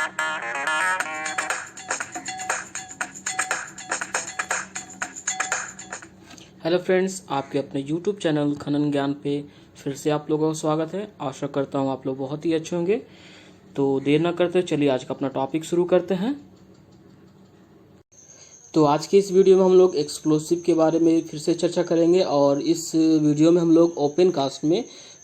Hello friends, आपके अपने YouTube channel खनन ज्ञान पे फिर से आप लोगों का स्वागत है। आशा करता हूँ आप लोग बहुत ही अच्छे होंगे। तो देर ना करते चलिए आज का अपना टॉपिक शुरू करते हैं। तो आज की इस वीडियो में हम लोग एक्सप्लोसिव के बारे में फिर से चर्चा करेंगे और इस वीडियो में हम लोग ओपन कास्ट में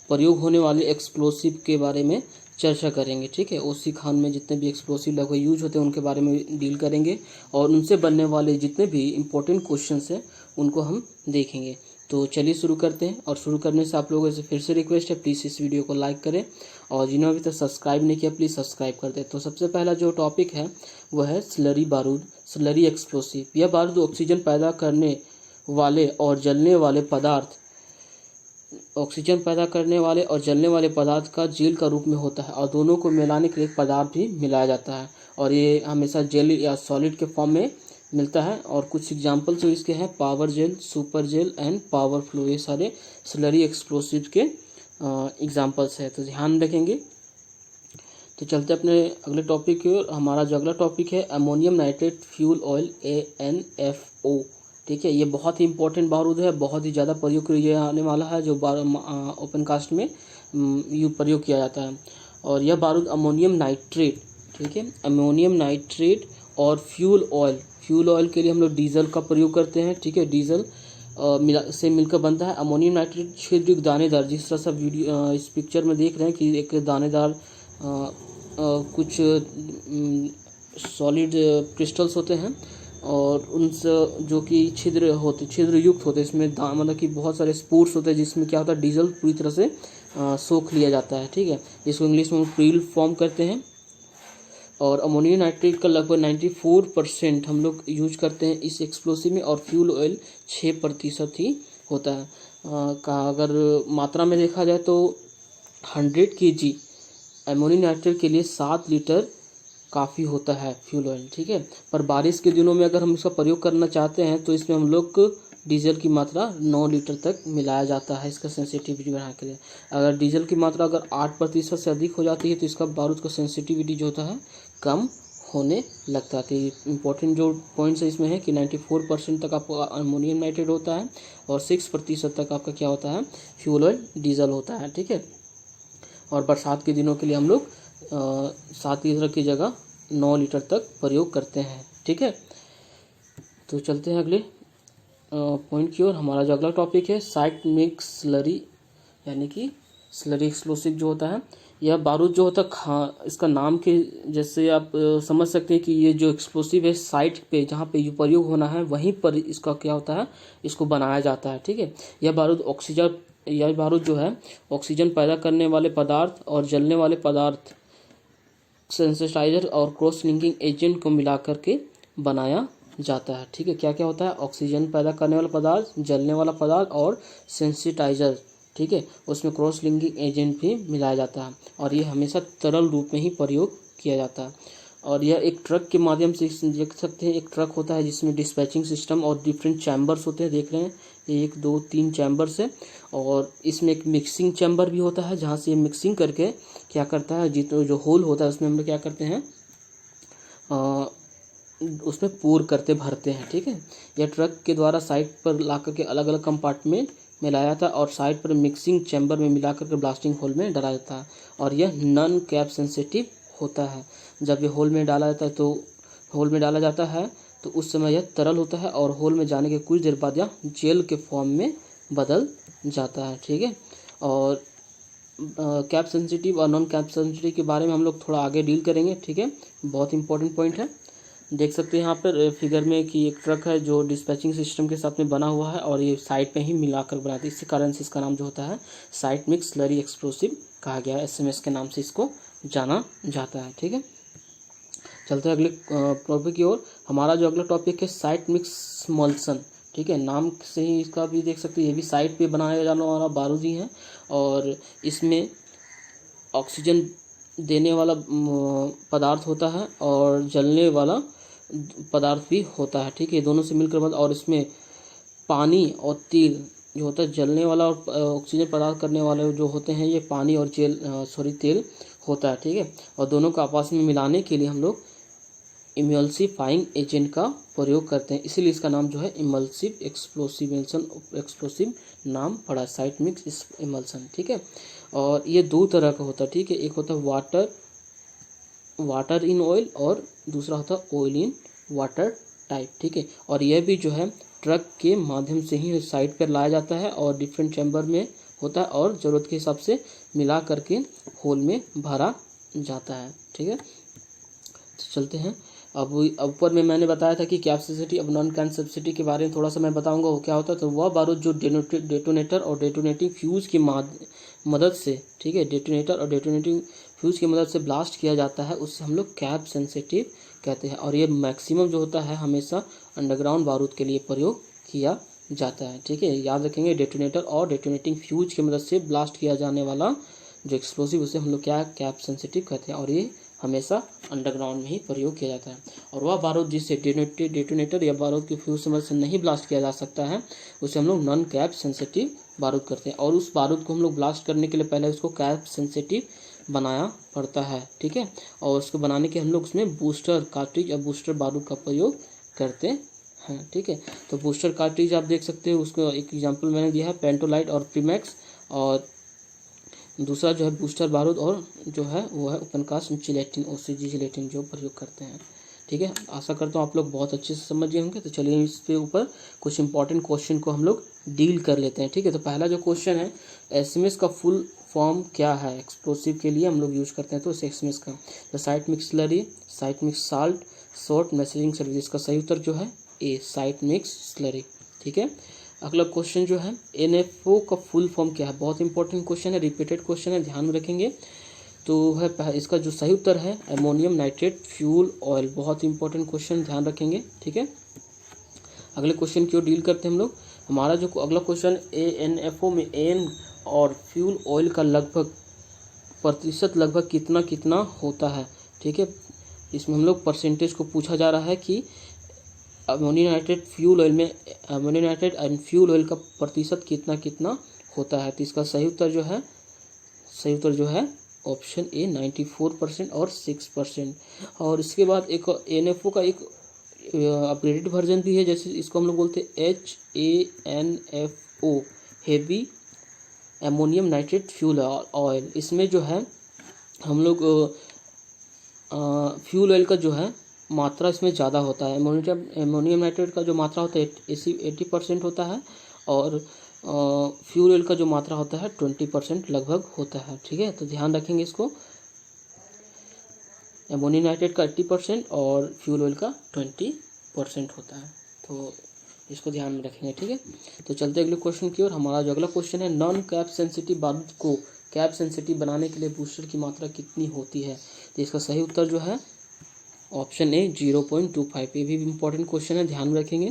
प्रयोग होने वाले एक्सप्लोसिव के बारे में चर्चा करेंगे। ठीक है, ओसी खान में जितने भी एक्सप्लोसिव लगभग यूज होते हैं उनके बारे में डील करेंगे और उनसे बनने वाले जितने भी इम्पोर्टेंट क्वेश्चंस हैं उनको हम देखेंगे। तो चलिए शुरू करते हैं। और शुरू करने से आप लोगों से फिर से रिक्वेस्ट है, प्लीज़ इस वीडियो को लाइक करें और जिन्होंने अभी तक सब्सक्राइब नहीं किया प्लीज़ सब्सक्राइब कर दें। तो सबसे पहला जो टॉपिक है वह है स्लरी बारूद, स्लरी एक्सप्लोसिव। यह बारूद ऑक्सीजन पैदा करने वाले और जलने वाले पदार्थ का जेल का रूप में होता है और दोनों को मिलाने के लिए एक पदार्थ भी मिलाया जाता है और ये हमेशा जेल या सॉलिड के फॉर्म में मिलता है। और कुछ एग्जाम्पल्स इसके हैं power gel, super gel and power flow. ये सारे स्लरी एक्सप्लोसिव के एग्जाम्पल्स है, तो ध्यान रखेंगे। तो चलते अपने अगले टॉपिक की ओर। हमारा जो अगला टॉपिक है ammonium nitrate fuel oil ANFO। ठीक है, ये बहुत ही इंपॉर्टेंट बारूद है, बहुत ही ज़्यादा प्रयोग किया जाने वाला है जो ओपन कास्ट में प्रयोग किया जाता है। और यह बारूद अमोनियम नाइट्रेट, ठीक है, अमोनियम नाइट्रेट और फ्यूल ऑयल के लिए हम लोग डीजल का प्रयोग करते हैं। ठीक है, डीजल से मिलकर बनता है। अमोनियम नाइट्रेट छिद्र दानेदार, जिस तरह से वीडियो इस पिक्चर में देख रहे हैं कि एक दानेदार कुछ सॉलिड क्रिस्टल्स होते हैं और उनसे जो कि छिद्र युक्त होते हैं, इसमें मतलब कि बहुत सारे स्पोर्ट्स होते हैं जिसमें क्या होता है डीजल पूरी तरह से सोख लिया जाता है। ठीक है, इसको इंग्लिश में प्रील फॉर्म करते हैं। और अमोनियम नाइट्रेट का लगभग 94% हम लोग यूज करते हैं इस एक्सप्लोसिव में और फ्यूल ऑयल 6% ही होता है। का अगर मात्रा में देखा जाए तो 100 kg अमोनियम नाइट्रेट के लिए 7 लीटर काफ़ी होता है फ्यूल ऑयल। ठीक है, पर बारिश के दिनों में अगर हम इसका प्रयोग करना चाहते हैं तो इसमें हम लोग डीजल की मात्रा 9 लीटर तक मिलाया जाता है इसका सेंसिटिविटी बढ़ाने के लिए। अगर डीजल की मात्रा अगर 8% से अधिक हो जाती है तो इसका बारूद का सेंसिटिविटी जो होता है कम होने लगता है। तो इम्पोर्टेंट जो पॉइंट्स है इसमें है कि 94% तक आपको अमोनियम नाइट्रेट होता है और 6% तक आपका क्या होता है फ्यूल ऑयल डीजल होता है। ठीक है, और बरसात के दिनों के लिए हम लोग 7 लीटर की जगह 9 लीटर तक प्रयोग करते हैं। ठीक है, तो चलते हैं अगले पॉइंट की ओर। हमारा जो अगला टॉपिक है साइट मिक्स स्लरी, यानी कि स्लरी एक्सप्लोसिव जो होता है। यह बारूद जो होता है इसका नाम के जैसे आप समझ सकते हैं कि ये जो एक्सप्लोसिव है साइट पे जहाँ पे ये प्रयोग होना है वहीं पर इसका क्या होता है इसको बनाया जाता है। ठीक है, यह बारूद जो है ऑक्सीजन पैदा करने वाले पदार्थ और जलने वाले पदार्थ सेंसिटाइजर और क्रॉस लिंकिंग एजेंट को मिलाकर के बनाया जाता है। ठीक है, क्या क्या होता है ऑक्सीजन पैदा करने वाला पदार्थ, जलने वाला पदार्थ और सेंसिटाइजर। ठीक है, उसमें क्रॉस लिंकिंग एजेंट भी मिलाया जाता है और ये हमेशा तरल रूप में ही प्रयोग किया जाता है। और यह एक ट्रक के माध्यम से देख सकते हैं, एक ट्रक होता है जिसमें डिस्पैचिंग सिस्टम और डिफरेंट चैम्बर्स होते हैं, देख रहे हैं 1 2 3 चैम्बर्स है। और इसमें एक मिक्सिंग चैम्बर भी होता है जहाँ से मिक्सिंग करके क्या करता है जो होल होता है उसमें हम लोग क्या करते हैं उसमें पूर करते भरते हैं। ठीक है, यह ट्रक के द्वारा साइट पर ला करके अलग अलग कंपार्टमेंट में लाया जाता है और साइट पर मिक्सिंग चैम्बर में मिला करके ब्लास्टिंग होल में डाला जाता है और यह नॉन कैप सेंसिटिव होता है। जब ये होल में डाला जाता है तो उस समय यह तरल होता है और होल में जाने के कुछ देर बाद यह जेल के फॉर्म में बदल जाता है। ठीक है, और कैप सेंसिटिव और नॉन कैप सेंसिटिव के बारे में हम लोग थोड़ा आगे डील करेंगे। ठीक है, बहुत इंपॉर्टेंट पॉइंट है। देख सकते हैं यहाँ पर फिगर में कि एक ट्रक है जो डिस्पैचिंग सिस्टम के साथ में बना हुआ है और ये साइट पे ही मिलाकर बनाते हैं। इसी कारण से इसका नाम जो होता है साइट मिक्स स्लरी एक्सप्लोसिव कहा गया है, SMS के नाम से इसको जाना जाता है। ठीक है, चलते हैं अगले टॉपिक की ओर। हमारा जो अगला टॉपिक है साइट मिक्स मोल्सन। ठीक है, नाम से ही इसका भी देख सकते हैं ये भी साइट पे बनाया जाने वाला बारूद ही है और इसमें ऑक्सीजन देने वाला पदार्थ होता है और जलने वाला पदार्थ भी होता है। ठीक है, दोनों से मिलकर बना और इसमें पानी और तेल जो होता है जलने वाला और ऑक्सीजन प्रदान करने वाले जो होते हैं ये पानी और तेल होता है, ठीक है। और दोनों को आपस में मिलाने के लिए हम लोग इमल्सिफाइंग एजेंट का प्रयोग करते हैं, इसीलिए इसका नाम जो है इमल्सिव एक्सप्लोसिव नाम पड़ा, साइट मिक्स इमल्सन, ठीक है। और ये दो तरह का होता है, ठीक है। एक होता है वाटर इन ऑयल और दूसरा होता है ऑयल इन वाटर टाइप, ठीक है। और यह भी जो है ट्रक के माध्यम से ही साइट पर लाया जाता है और डिफरेंट चैम्बर में होता है और ज़रूरत के हिसाब से मिला करके होल में भरा जाता है, ठीक है। तो चलते हैं अब ऊपर में मैंने बताया था कि कैपेसिटी अब नॉन कैपेसिटी के बारे में थोड़ा सा मैं बताऊंगा वो क्या होता है। तो वह बारूद जो डेटोनेटर और डेटोनेटिंग फ्यूज़ की मदद से, ठीक है, डेटोनेटर और डेटोनेटिंग फ्यूज़ की मदद से ब्लास्ट किया जाता है, उससे हम लोग कैप सेंसिटिव कहते हैं। और ये मैक्सिमम जो होता है हमेशा अंडरग्राउंड बारूद के लिए प्रयोग किया जाता है, ठीक है। याद रखेंगे, डेटोनेटर और डेटोनेटिंग फ्यूज की मदद से ब्लास्ट किया जाने वाला जो एक्सप्लोसिव उसे हम लोग क्या कैप सेंसिटिव कहते हैं और ये हमेशा अंडरग्राउंड में ही प्रयोग किया जाता है। और वह बारूद जिससे डेटोनेटर या बारूद की फ्यूज मदद से नहीं ब्लास्ट किया जा सकता है उसे हम लोग नॉन कैप सेंसिटिव बारूद करते हैं। और उस बारूद को हम लोग ब्लास्ट करने के लिए पहले उसको कैप सेंसिटिव बनाया पड़ता है, ठीक है। और उसको बनाने के हम लोग उसमें बूस्टर कार्ट्रिज या बूस्टर बारूद का प्रयोग करते हैं, ठीक है। तो बूस्टर कार्ट्रिज आप देख सकते हो, उसको एक एग्जांपल मैंने दिया है पेंटोलाइट और प्रीमैक्स, और दूसरा जो है बूस्टर बारूद और जो है वो है open cast gelatine OCG gelatine जो प्रयोग करते हैं, ठीक है। आशा करता हूँ आप लोग बहुत अच्छे से समझ गए होंगे। तो चलिए इस पे ऊपर कुछ इंपॉर्टेंट क्वेश्चन को हम लोग डील कर लेते हैं, ठीक है। तो पहला जो क्वेश्चन है, SMS का फुल फॉर्म क्या है, एक्सप्लोसिव के लिए हम लोग यूज करते हैं तो SMS का the site mix slurry, site mix salt, short messaging service. इसका सही उत्तर जो है ए, साइट मिक्स स्लरी, ठीक है। अगला क्वेश्चन जो है NFO का फुल फॉर्म क्या है, बहुत इंपॉर्टेंट क्वेश्चन है, रिपीटेड क्वेश्चन है, ध्यान में रखेंगे। तो है इसका जो सही उत्तर है अमोनियम नाइट्रेट फ्यूल ऑयल, बहुत इंपॉर्टेंट क्वेश्चन, ध्यान रखेंगे, ठीक है। अगले क्वेश्चन की ओर डील करते हैं हम लोग। हमारा जो अगला क्वेश्चन NFO में एन और फ्यूल ऑयल का प्रतिशत लगभग कितना कितना होता है, ठीक है। इसमें हम लोग परसेंटेज को पूछा जा रहा है कि अमोनियम नाइट्रेट फ्यूल ऑयल में ammonium nitrate and fuel oil का प्रतिशत कितना कितना होता है। तो इसका सही उत्तर जो है ऑप्शन ए 94% और 6%। और इसके बाद एक NFO का एक अपग्रेडेड वर्जन भी है, जैसे इसको हम लोग बोलते हैं HANFO, heavy ammonium nitrate fuel oil. इसमें जो है हम लोग फ्यूल ऑयल का जो है मात्रा इसमें ज़्यादा होता है। अमोनियम नाइट्रेट का जो मात्रा होता है 80% होता है और फ्यूल ऑयल का जो मात्रा होता है 20% लगभग होता है, ठीक है। तो ध्यान रखेंगे इसको, अमोनियम नाइट्रेट का 80% और फ्यूल ऑयल का 20% होता है, तो इसको ध्यान में रखेंगे, ठीक है। तो चलते अगले क्वेश्चन की ओर। हमारा जो अगला क्वेश्चन है, नॉन कैप सेंसिटिव बारूद को कैप सेंसिटिव बनाने के लिए बूस्टर की मात्रा कितनी होती है। तो इसका सही उत्तर जो है ऑप्शन ए 0.25। ये भी इम्पोर्टेंट क्वेश्चन है, ध्यान में रखेंगे।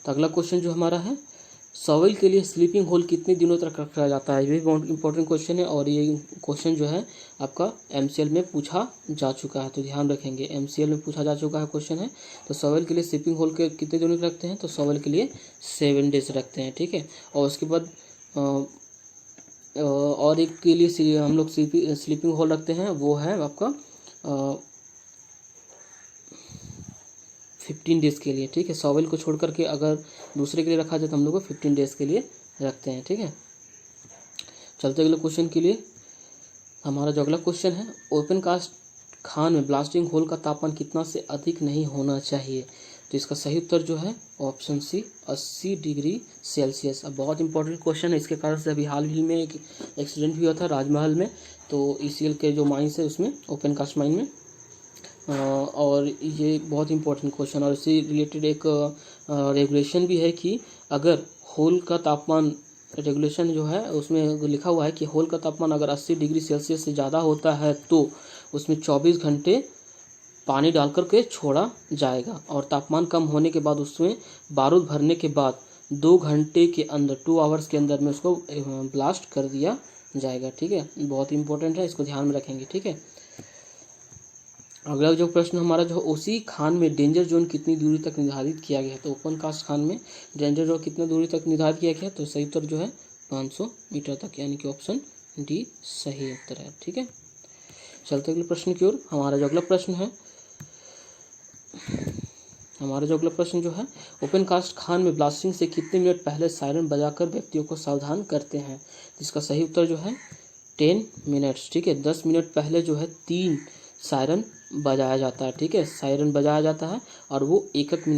तो अगला क्वेश्चन जो हमारा है, सॉइल के लिए स्लीपिंग होल कितने दिनों तक रखा जाता है। ये भी बहुत इंपॉर्टेंट क्वेश्चन है और ये क्वेश्चन जो है आपका MCL में पूछा जा चुका है, तो ध्यान रखेंगे, MCL में पूछा जा चुका है क्वेश्चन है। तो सॉइल के लिए स्लीपिंग होल के कितने दिनों रखते हैं, तो सॉइल के लिए 7 डेज रखते हैं, ठीक है। और उसके बाद और एक के लिए हम लोग स्लीपिंग होल रखते हैं, वो है आपका 15 डेज़ के लिए, ठीक है। सॉइल को छोड़ करके अगर दूसरे के लिए रखा जाए तो हम लोग को 15 डेज़ के लिए रखते हैं, ठीक है। चलते अगले क्वेश्चन के लिए। हमारा जो अगला क्वेश्चन है, ओपन कास्ट खान में ब्लास्टिंग होल का तापमान कितना से अधिक नहीं होना चाहिए। तो इसका सही उत्तर जो है ऑप्शन सी 80 डिग्री सेल्सियस। अब बहुत इंपॉर्टेंट क्वेश्चन है, इसके कारण से अभी हाल ही में एक एक्सीडेंट भी हुआ था राजमहल में, तो ECL के जो माइंस है उसमें ओपन कास्ट माइन में, और ये बहुत इंपॉर्टेंट क्वेश्चन। और इससे रिलेटेड एक रेगुलेशन भी है कि अगर होल का तापमान, रेगुलेशन जो है उसमें लिखा हुआ है कि होल का तापमान अगर 80 डिग्री सेल्सियस से ज़्यादा होता है तो उसमें 24 घंटे पानी डाल करके छोड़ा जाएगा, और तापमान कम होने के बाद उसमें बारूद भरने के बाद 2 घंटे के अंदर 2 आवर्स के अंदर में उसको ब्लास्ट कर दिया जाएगा, ठीक है। बहुत इंपॉर्टेंट है, इसको ध्यान में रखेंगे, ठीक है। अगला जो प्रश्न हमारा जो उसी खान में डेंजर जोन कितनी दूरी तक निर्धारित किया गया है। तो ओपन कास्ट खान में डेंजर जोन कितनी दूरी तक निर्धारित किया गया है, तो सही उत्तर जो है 500 मीटर तक, यानी कि ऑप्शन डी सही उत्तर है, ठीक है। चलते अगले प्रश्न की ओर। हमारा जो अगला प्रश्न जो है, ओपन कास्ट खान में ब्लास्टिंग से कितने मिनट पहले सायरन बजाकर व्यक्तियों को सावधान करते हैं? जिसका सही उत्तर जो है 10 मिनट्स। ठीक है, 10 मिनट पहले जो है 3 सायरन बजाया जाता है। ठीक है, सायरन बजाया जाता है और वो एक एक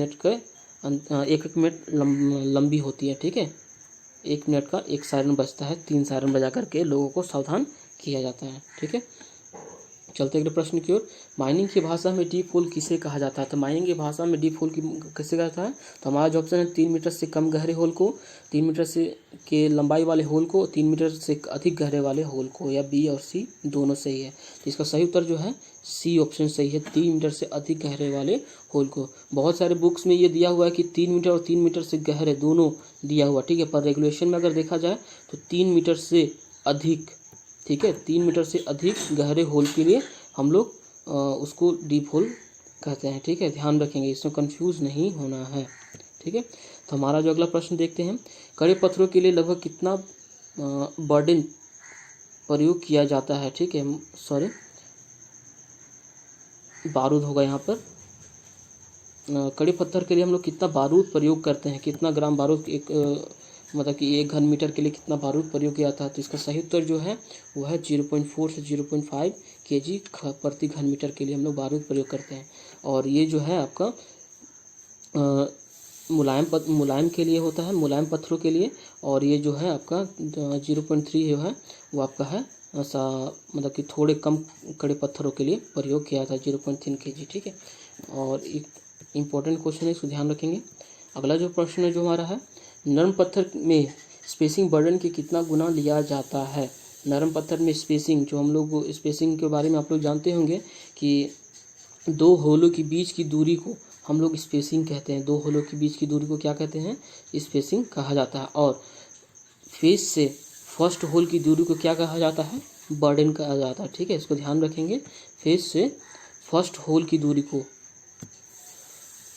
मिनट लंबी होती है। ठीक है, 1 मिनट का एक सायरन बजता है, 3 सायरन बजा करके लोगों को सावधान किया जाता है। ठीक है, चलते अगले प्रश्न की ओर। माइनिंग की भाषा में डीप होल किसे कहा जाता है? तो माइनिंग की भाषा में डीप होल किसे कहता है? तो हमारा जो ऑप्शन है 3 मीटर से कम गहरे होल को, 3 मीटर से के लंबाई वाले होल को, 3 मीटर से अधिक गहरे वाले होल को, या बी और सी दोनों सही है। तो इसका सही उत्तर जो है सी ऑप्शन सही है, 3 मीटर से अधिक गहरे वाले होल को। बहुत सारे बुक्स में ये दिया हुआ है कि 3 मीटर और 3 मीटर से गहरे दोनों दिया हुआ। ठीक है, पर रेगुलेशन में अगर देखा जाए तो 3 मीटर से अधिक, ठीक है, 3 मीटर से अधिक गहरे होल के लिए हम लोग उसको डीप होल कहते हैं। ठीक है, ध्यान रखेंगे, इसमें कंफ्यूज नहीं होना है। ठीक है, तो हमारा जो अगला प्रश्न देखते हैं, कड़े पत्थरों के लिए लगभग कितना बर्डन प्रयोग किया जाता है? ठीक है, सॉरी, बारूद होगा यहाँ पर। कड़े पत्थर के लिए हम लोग कितना बारूद प्रयोग करते हैं, कितना ग्राम बारूद मतलब कि 1 घन मीटर के लिए कितना बारूद प्रयोग किया था? तो इसका सही उत्तर जो है वो है 0.4 से 0.5 kg प्रति घन मीटर के लिए हम लोग बारूद प्रयोग करते हैं। और ये जो है आपका मुलायम के लिए होता है, मुलायम पत्थरों के लिए। और ये जो है आपका 0.3 जो है वो आपका है मतलब कि थोड़े कम कड़े पत्थरों के लिए प्रयोग किया था, 0.3 kg। ठीक है, और एक इम्पोर्टेंट क्वेश्चन है, इसको ध्यान रखेंगे। अगला जो प्रश्न है जो हमारा है, नरम पत्थर में स्पेसिंग बर्डन के कितना गुना लिया जाता है? नरम पत्थर में स्पेसिंग, जो हम लोग स्पेसिंग के बारे में आप लोग जानते होंगे कि 2 होलों के बीच की दूरी को हम लोग स्पेसिंग कहते हैं। 2 होलों के बीच की दूरी को क्या कहते हैं? स्पेसिंग कहा जाता है। और फेस से फर्स्ट होल की दूरी को क्या कहा जाता है? बर्डन कहा जाता है। ठीक है, इसको ध्यान रखेंगे। फेस से फर्स्ट होल की दूरी को,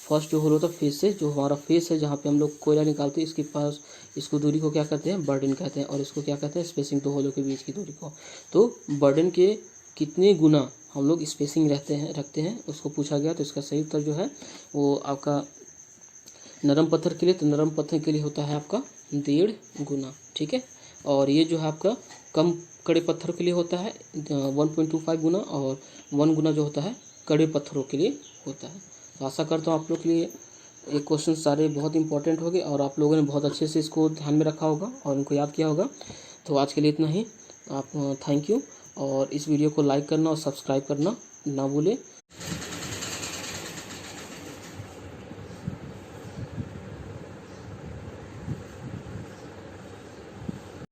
फर्स्ट जो होल होता है फेस से, जो हमारा फेस है जहाँ पे हम लोग कोयला निकालते हैं, इसके पास इसको दूरी को क्या कहते हैं? बर्डन कहते हैं। और इसको क्या कहते हैं? स्पेसिंग, 2 होलों के बीच की दूरी को। तो बर्डन के कितने गुना हम लोग स्पेसिंग रखते हैं उसको पूछा गया। तो इसका सही उत्तर जो है वो आपका नरम पत्थर के लिए, तो नरम पत्थर के लिए होता है आपका 1.5 गुना। ठीक है, और ये जो है आपका कम कड़े पत्थरों के लिए होता है 1.25 गुना, और 1 गुना जो होता है कड़े पत्थरों के लिए होता है। तो आशा करता हूँ आप लोग के लिए ये क्वेश्चन सारे बहुत इंपॉर्टेंट हो गए और आप लोगों ने बहुत अच्छे से इसको ध्यान में रखा होगा और इनको याद किया होगा। तो आज के लिए इतना ही। आप थैंक यू, और इस वीडियो को लाइक करना और सब्सक्राइब करना ना भूलें।